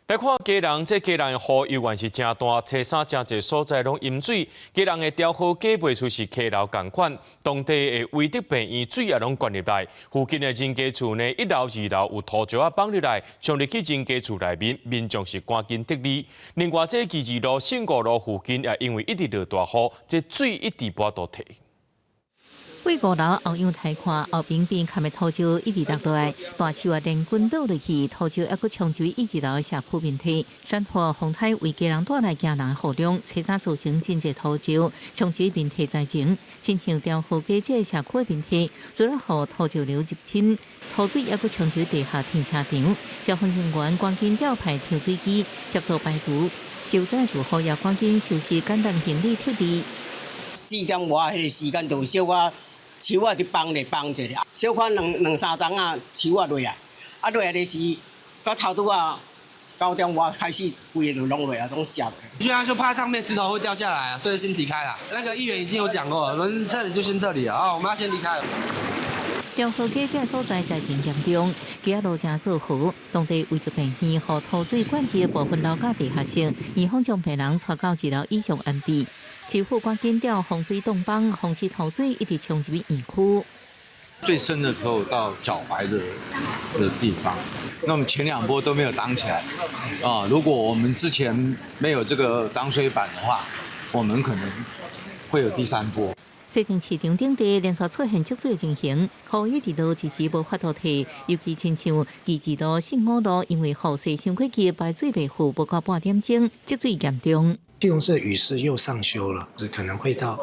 来看基隆，这基隆的雨由原是真大，车山真侪所在拢淹水。基隆的调河计袂出是溪流共款，当地的威德病院水也拢灌入来。附近的人家厝呢，1楼、2楼有土石放入来，冲入去人家厝内面，民众是赶紧得离。另外，这基2路、信5路附近也因为一直落大雨，这水一直无倒退。 过5楼后阳台看，后边边看的土石一直落落来，大树啊连滚倒落去，土石还佫冲入1楼社区面体，山坡风台为家人带来惊人雨量，车山造成真侪土石冲入面体在前，亲像调河街这社区的面体，除了雨土石流入侵，土水还佫冲入地下停车场，消防人员赶紧调派抽水机协助排除，受灾住户也赶紧收拾简单行李撤离。4点外迄个时间，就小可。 树啊，伫放者咧，小可两三丛啊，树啊落来，啊落来就是到头拄啊9点外开始，规个就拢落来，拢下落。居然就怕上面石头会掉下来啊，所以先离开了。那个议员已经有讲过，我们这里就先这里啊，我们要先离开了。 调河街这所在灾情严重，街路正做好，当地为着病院和土水灌接部分楼架地下室，院方将病人带到1楼以上安置。市府赶紧调洪水洞帮，防止土水一直冲入院区。最深的时候到脚踝的地方，那么前2波都没有挡起来啊。如果我们之前没有这个挡水板的话，我们可能会有第3波。 西城市场顶地连续出现积水情形，雨一直都一时无法倒退，尤其亲像基2路、信5路，因为雨势伤过急，排水袂赴，不到半点钟，积水严重。基隆市雨势又上修了，是可能会到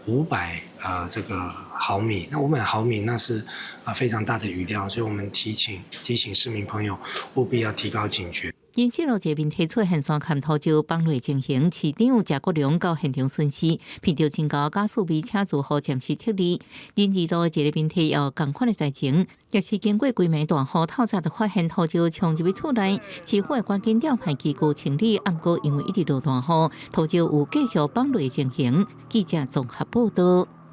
500这个毫米。那500毫米那是非常大的雨量，所以我们提醒市民朋友务必要提高警觉。 因7路这边提出现山砍土石放落情形，市长谢国良到现场巡视，闻到真高加速被车住户暂时撤离。因2路这个边体有同款的灾情，也是经过几暝大雨，透早就发现土石冲入厝内，市府会赶紧调派机构清理。不过因为一直落大雨，土石有继续放落情形。记者综合报道。